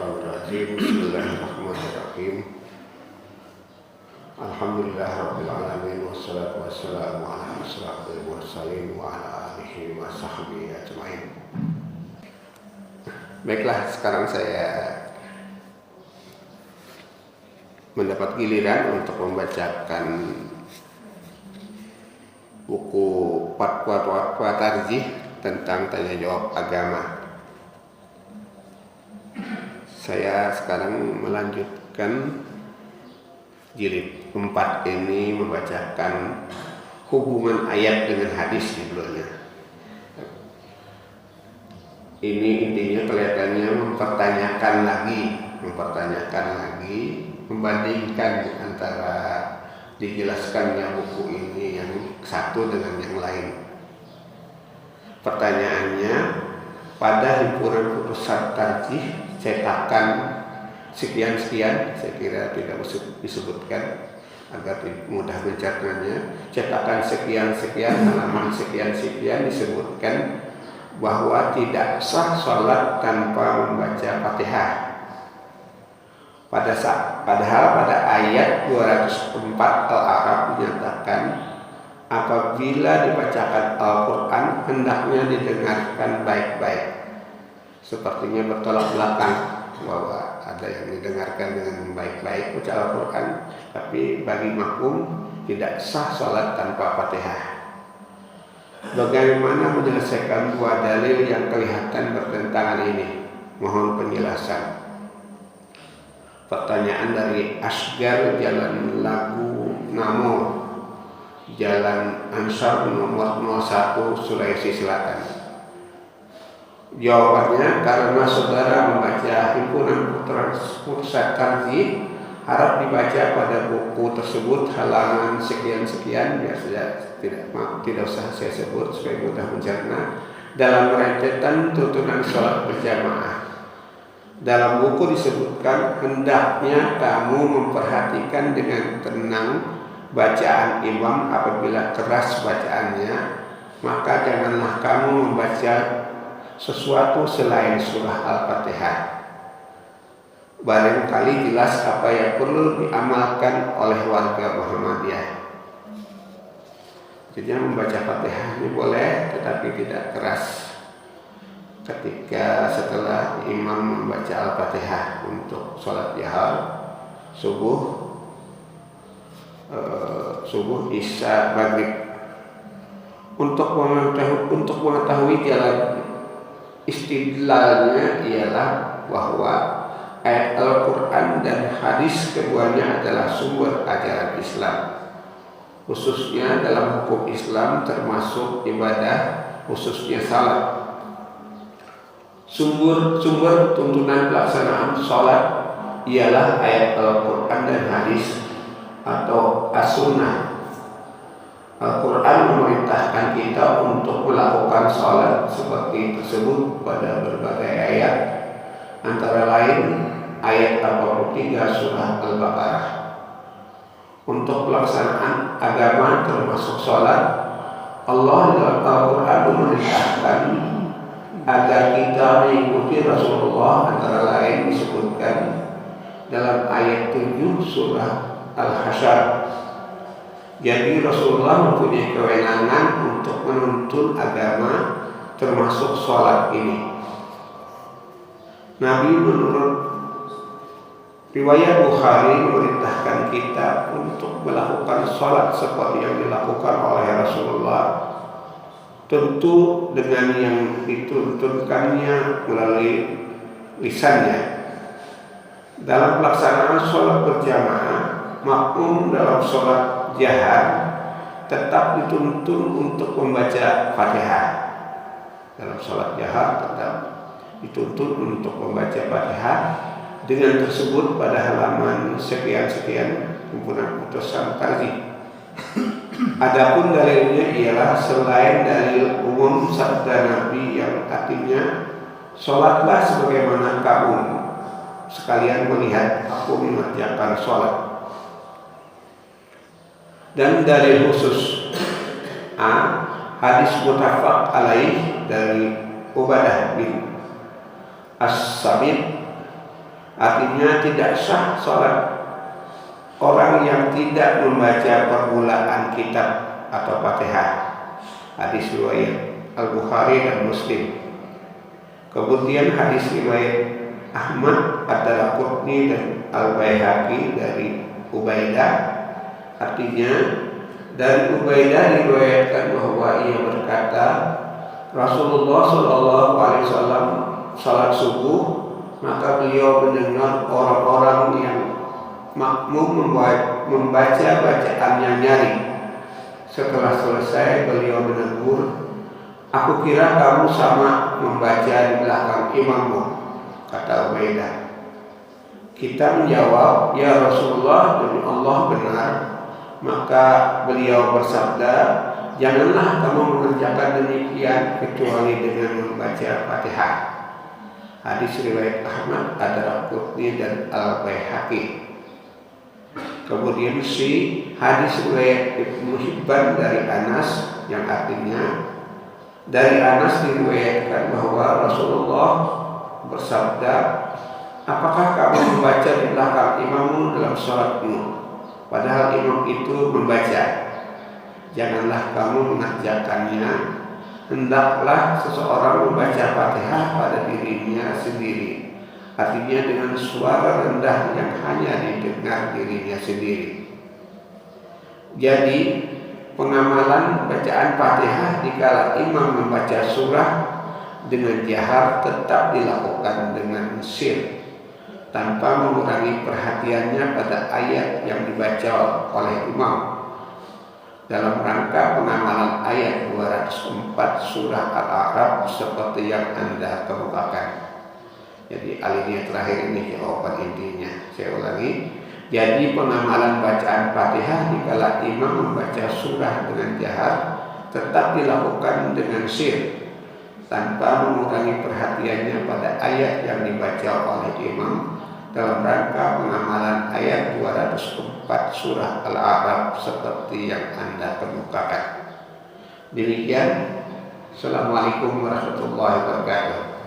Minasyaitonirrajim. Bismillahirrahmanirrahim. Alhamdulillahirabbil alamin wassalatu wassalamu ala asyrafil mursalin wa ala alihi wa sahbihi ajmain. Baiklah, sekarang saya mendapat giliran untuk membacakan buku Fatwa Tarjih tentang tanya jawab agama. Saya sekarang melanjutkan jilid 4 ini, membacakan hubungan ayat dengan hadis judulnya. Ini intinya kelihatannya mempertanyakan lagi, membandingkan antara dijelaskannya buku ini yang satu dengan yang lain. Pertanyaannya, pada himpunan putusan tarjih cetakan sekian-sekian, saya kira tidak disebutkan agar mudah mencernanya, cetakan sekian-sekian, halaman sekian-sekian disebutkan bahwa tidak sah sholat tanpa membaca Fatihah. Padahal pada ayat 204 Al-A'raf menyatakan apabila dibacakan Al-Quran hendaknya didengarkan baik-baik. Sepertinya bertolak belakang bahwa ada yang didengarkan dengan baik-baik baca Al-Quran, tapi bagi makmum tidak sah sholat tanpa Fatihah. Bagaimana menyelesaikan dua dalil yang kelihatan bertentangan ini? Mohon penjelasan. Pertanyaan dari Asgar, Jalan Lagu Namo, Jalan Ansar nomor 01 Sulawesi Selatan. Jawabannya, karena saudara membaca himpunan putusan tarjih, harap dibaca pada buku tersebut halaman sekian-sekian, biasa tidak usah saya sebut supaya mudah mencerna, dalam rentetan tuntunan sholat berjamaah. Dalam buku disebutkan hendaknya kamu memperhatikan dengan tenang bacaan imam. Apabila keras bacaannya, maka janganlah kamu membaca sesuatu selain surah Al-Fatihah. Barangkali jelas apa yang perlu diamalkan oleh warga Muhammadiyah. Jadi membaca Fatihah ini boleh, tetapi tidak keras ketika setelah imam membaca Al-Fatihah untuk sholat jahar, subuh, isya, maghrib. Untuk mengetahui jalan istidlalnya ialah bahwa ayat Al-Quran dan hadis keduanya adalah sumber ajaran Islam, khususnya dalam hukum Islam termasuk ibadah, khususnya salat. Sumber tuntunan pelaksanaan salat ialah ayat Al-Quran dan hadis atau as-sunnah. Al-Quran memerintahkan kita untuk melakukan sholat seperti tersebut pada berbagai ayat, antara lain ayat 43 surah Al-Baqarah. Untuk pelaksanaan agama termasuk sholat, Allah dalam Al-Quran memerintahkan agar kita mengikuti Rasulullah, antara lain disebutkan dalam ayat 7 surah Al-Hasyr. Jadi Rasulullah mempunyai kewenangan untuk menuntun agama termasuk sholat ini. Nabi menurut riwayat Bukhari memerintahkan kita untuk melakukan sholat seperti yang dilakukan oleh Rasulullah, tentu dengan yang dituntunkannya melalui lisannya. Dalam pelaksanaan sholat berjamaah, makmum dalam sholat jahar tetap dituntun untuk membaca Fatihah. Dalam sholat jahar tetap dituntun untuk membaca Fatihah. Dengan tersebut pada halaman sekian-sekian himpunan putusan tarjih. Adapun dalilnya ialah selain dalil umum sabda Nabi yang artinya sholatlah sebagaimana kamu sekalian melihat aku mengerjakan sholat. Dan dalil khusus hadis muttafaq alaih dari Ubadah bin As-Samit Artinya tidak sah sholat orang yang tidak membaca permulaan kitab atau Fatihah. Hadis riwayat Al-Bukhari dan Muslim. Kemudian hadis riwayat Ahmad, Ad-Daraqutni dan Al-Baihaqi dari Ubaidah. Artinya dari Ubaidah diriwayatkan bahwa ia berkata, Rasulullah Shallallahu Alaihi Wasallam salat subuh, maka beliau mendengar orang-orang yang makmum membaca bacaan yang nyaring. Setelah selesai beliau menegur, aku kira kamu sama membaca di belakang imammu, kata Ubaidah. Kita menjawab, ya Rasulullah, demi Allah benar. Maka beliau bersabda, janganlah kamu mengerjakan demikian kecuali dengan membaca Fatihah. Hadis riwayat Ahmad, Ad-Daraqutni dan Al-Baihaqi. Kemudian hadis riwayat Ibnu Hibban dari Anas, yang artinya dari Anas diriwayatkan bahwa Rasulullah bersabda, apakah kamu membaca di belakang imammu dalam salatmu? Padahal imam itu membaca. Janganlah kamu mengerjakannya. Hendaklah seseorang membaca Fatihah pada dirinya sendiri. Artinya dengan suara rendah yang hanya didengar dirinya sendiri. Jadi pengamalan bacaan Fatihah dikala imam membaca surah dengan jahar tetap dilakukan dengan sir, tanpa mengurangi perhatiannya pada ayat yang dibaca oleh imam, dalam rangka pengamalan ayat 204 surah Al-A'raf seperti yang Anda kemukakan. Jadi alinea terakhir ini jawaban intinya. Saya ulangi. Jadi pengamalan bacaan Fatihah dikala imam membaca surah dengan jahar tetap dilakukan dengan sir, tanpa mengurangi perhatiannya pada ayat yang dibaca oleh imam, dalam rangka pengamalan ayat 204 surah Al-A'raf seperti yang Anda kemukakan. Demikian. Assalamualaikum warahmatullahi wabarakatuh.